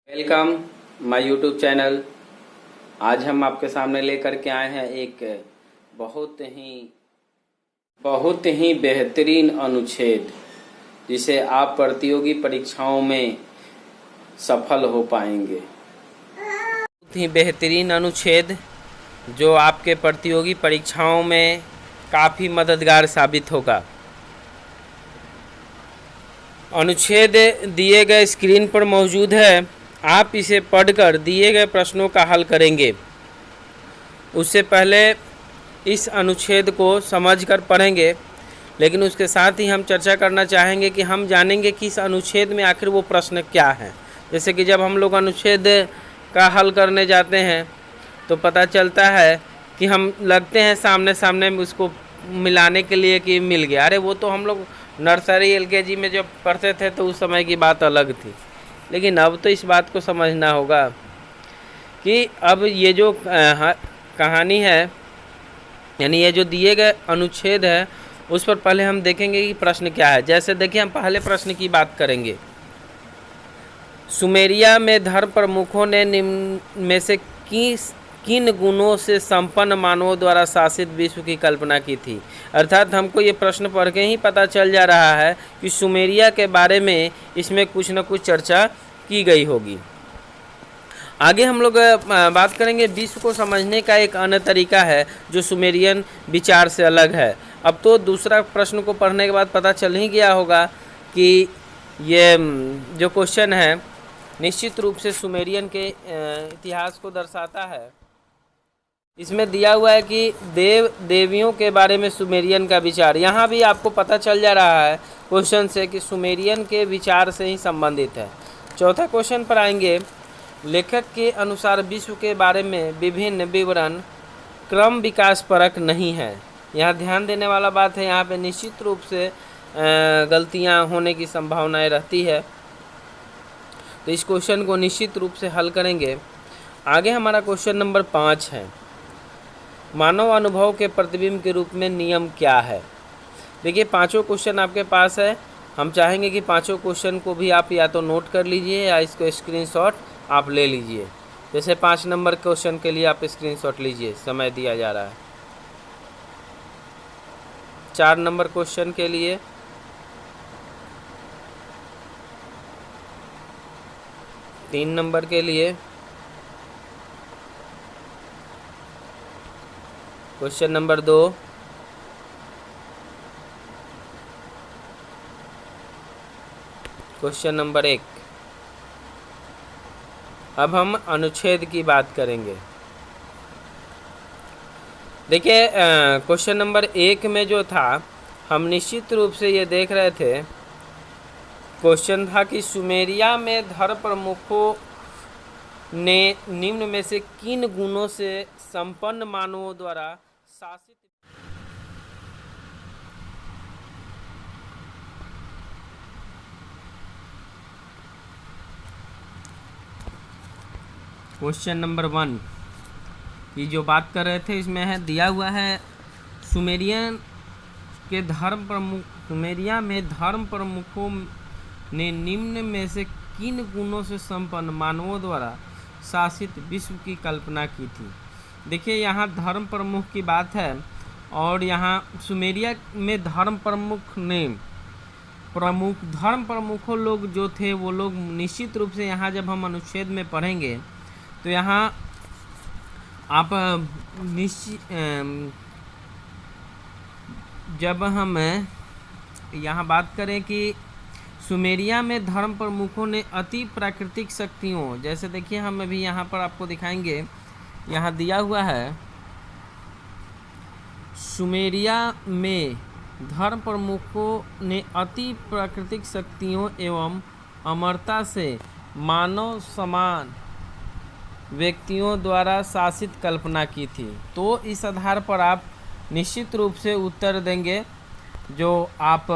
Welcome my YouTube channel. आज हम आपके सामने लेकर के आए हैं एक बहुत ही बेहतरीन अनुच्छेद, जिसे आप प्रतियोगी परीक्षाओं में सफल हो पाएंगे। बहुत ही बेहतरीन अनुच्छेद जो आपके प्रतियोगी परीक्षाओं में काफ़ी मददगार साबित होगा। अनुच्छेद दिए गए स्क्रीन पर मौजूद है। आप इसे पढ़कर दिए गए प्रश्नों का हल करेंगे। उससे पहले इस अनुच्छेद को समझकर पढ़ेंगे, लेकिन उसके साथ ही हम चर्चा करना चाहेंगे कि हम जानेंगे कि इस अनुच्छेद में आखिर वो प्रश्न क्या है। जैसे कि जब हम लोग अनुच्छेद का हल करने जाते हैं तो पता चलता है कि हम लगते हैं सामने सामने उसको मिलाने के लिए कि मिल गया। अरे वो तो हम लोग नर्सरी एलकेजी में जब पढ़ते थे तो उस समय की बात अलग थी, लेकिन अब तो इस बात को समझना होगा कि अब ये जो कहानी है, यानी ये जो दिए गए अनुच्छेद है, उस पर पहले हम देखेंगे कि प्रश्न क्या है। जैसे देखिए, हम पहले प्रश्न की बात करेंगे। सुमेरिया में धर्म प्रमुखों ने निम्न में से किन गुणों से संपन्न मानवों द्वारा शासित विश्व की कल्पना की थी। अर्थात हमको ये प्रश्न पढ़ के ही पता चल जा रहा है कि सुमेरिया के बारे में इसमें कुछ न कुछ चर्चा की गई होगी। आगे हम लोग बात करेंगे विश्व को समझने का एक अन्य तरीका है जो सुमेरियन विचार से अलग है। अब तो दूसरा प्रश्न को पढ़ने के बाद पता चल ही गया होगा कि ये जो क्वेश्चन है निश्चित रूप से सुमेरियन के इतिहास को दर्शाता है। इसमें दिया हुआ है कि देव देवियों के बारे में सुमेरियन का विचार। यहाँ भी आपको पता चल जा रहा है क्वेश्चन से कि सुमेरियन के विचार से ही संबंधित है। चौथा क्वेश्चन पर आएंगे। लेखक के अनुसार विश्व के बारे में विभिन्न विवरण क्रम विकास परक नहीं है। यहाँ ध्यान देने वाला बात है, यहाँ पे निश्चित रूप से गलतियाँ होने की संभावनाएं रहती है, तो इस क्वेश्चन को निश्चित रूप से हल करेंगे। आगे हमारा क्वेश्चन नंबर 5 है। मानव अनुभव के प्रतिबिंब के रूप में नियम क्या है। देखिए, पांचों क्वेश्चन आपके पास है। हम चाहेंगे कि पांचों क्वेश्चन को भी आप या तो नोट कर लीजिए या इसको स्क्रीनशॉट आप ले लीजिए। जैसे 5 नंबर क्वेश्चन के लिए आप स्क्रीनशॉट लीजिए, समय दिया जा रहा है। 4 नंबर क्वेश्चन के लिए, तीन नंबर के लिए, क्वेश्चन नंबर 2, क्वेश्चन नंबर 1। अब हम अनुच्छेद की बात करेंगे। देखिए, क्वेश्चन नंबर 1 में जो था, हम निश्चित रूप से ये देख रहे थे, क्वेश्चन था कि सुमेरिया में धर्म प्रमुखों ने निम्न में से किन गुणों से संपन्न मानवों द्वारा शासित। क्वेश्चन नंबर 1 की जो बात कर रहे थे, इसमें है दिया हुआ है सुमेरिया में धर्म प्रमुखों ने निम्न में से किन गुणों से संपन्न मानवों द्वारा शासित विश्व की कल्पना की थी। देखिए, यहाँ धर्म प्रमुख की बात है, और यहाँ सुमेरिया में धर्म प्रमुखों लोग जो थे, वो लोग निश्चित रूप से यहाँ जब हम अनुच्छेद में पढ़ेंगे तो यहाँ आप जब हम यहाँ बात करें कि सुमेरिया में धर्म प्रमुखों ने अति प्राकृतिक शक्तियों, जैसे देखिए हम अभी यहाँ पर आपको दिखाएंगे, यहाँ दिया हुआ है सुमेरिया में धर्म प्रमुखों ने अति प्राकृतिक शक्तियों एवं अमरता से मानव समान व्यक्तियों द्वारा शासित कल्पना की थी। तो इस आधार पर आप निश्चित रूप से उत्तर देंगे जो आप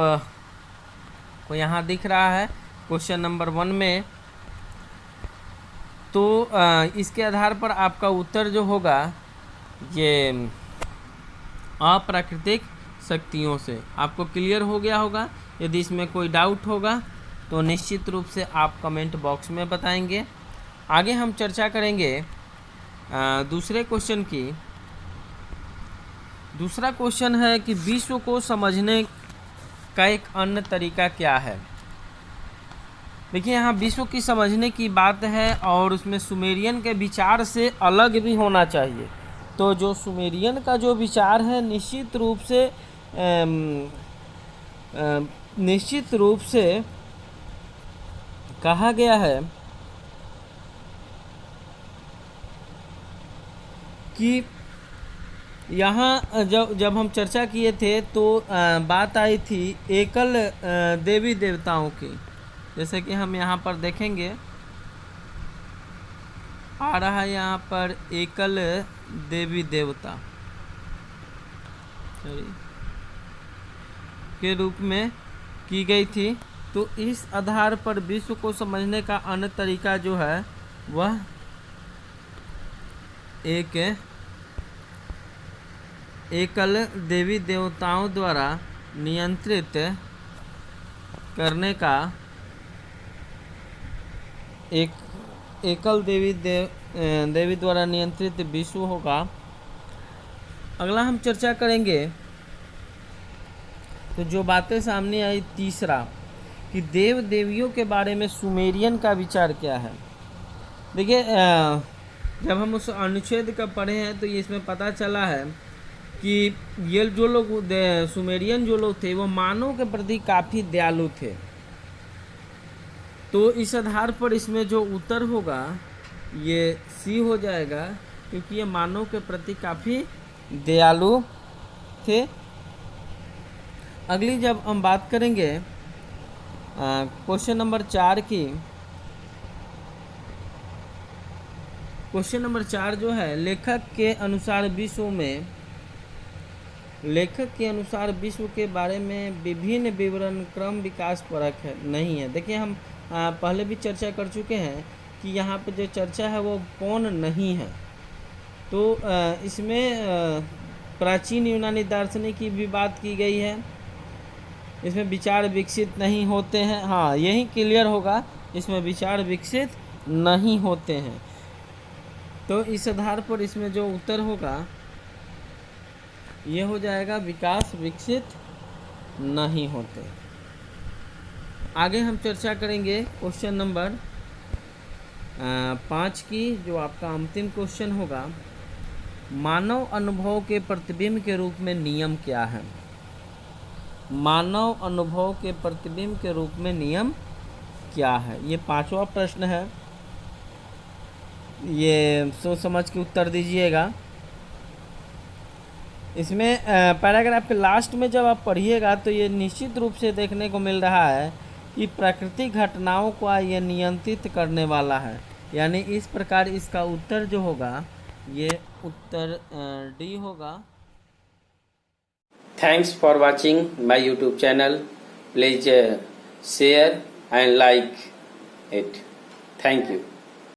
को यहाँ दिख रहा है क्वेश्चन नंबर 1 में। तो इसके आधार पर आपका उत्तर जो होगा ये अप्राकृतिक शक्तियों से। आपको क्लियर हो गया होगा। यदि इसमें कोई डाउट होगा तो निश्चित रूप से आप कमेंट बॉक्स में बताएंगे। आगे हम चर्चा करेंगे दूसरे क्वेश्चन की। दूसरा क्वेश्चन है कि विश्व को समझने का एक अन्य तरीका क्या है। देखिए यहाँ विश्व की समझने की बात है और उसमें सुमेरियन के विचार से अलग भी होना चाहिए। तो जो सुमेरियन का जो विचार है निश्चित रूप से कहा गया है कि यहाँ जब हम चर्चा किए थे तो बात आई थी एकल देवी देवताओं की। जैसे कि हम यहाँ पर देखेंगे, आ रहा है यहाँ पर एकल देवी देवता के रूप में की गई थी। तो इस आधार पर विश्व को समझने का अन्य तरीका जो है वह एक एकल देवी देवताओं द्वारा नियंत्रित करने का एकल देवी द्वारा नियंत्रित विश्व होगा। अगला हम चर्चा करेंगे तो जो बातें सामने आई, तीसरा कि देव देवियों के बारे में सुमेरियन का विचार क्या है। देखिए जब हम उस अनुच्छेद का पढ़े हैं तो ये इसमें पता चला है कि ये जो लोग सुमेरियन जो लोग थे वो मानव के प्रति काफ़ी दयालु थे। तो इस आधार पर इसमें जो उत्तर होगा ये सी हो जाएगा, क्योंकि ये मानव के प्रति काफ़ी दयालु थे। अगली जब हम बात करेंगे क्वेश्चन नंबर 4 की, क्वेश्चन नंबर 4 जो है लेखक के अनुसार विश्व के बारे में विभिन्न विवरण क्रम विकास परक है नहीं है। देखिए हम पहले भी चर्चा कर चुके हैं कि यहाँ पे जो चर्चा है वो कौन नहीं है। तो इसमें प्राचीन यूनानी दार्शनिक की भी बात की गई है। इसमें विचार विकसित नहीं होते हैं, हाँ यही क्लियर होगा, इसमें विचार विकसित नहीं होते हैं। तो इस आधार पर इसमें जो उत्तर होगा ये हो जाएगा विकास विकसित नहीं होते। आगे हम चर्चा करेंगे क्वेश्चन नंबर 5 की, जो आपका अंतिम क्वेश्चन होगा। मानव अनुभव के प्रतिबिंब के रूप में नियम क्या है। मानव अनुभव के प्रतिबिंब के रूप में नियम क्या है, ये 5वां प्रश्न है। ये सोच समझ के उत्तर दीजिएगा। इसमें पैराग्राफ के लास्ट में जब आप पढ़िएगा तो ये निश्चित रूप से देखने को मिल रहा है कि प्राकृतिक घटनाओं को ये नियंत्रित करने वाला है, यानी इस प्रकार इसका उत्तर जो होगा ये उत्तर डी होगा। Thanks for watching my YouTube channel. Please share and like it. Thank you.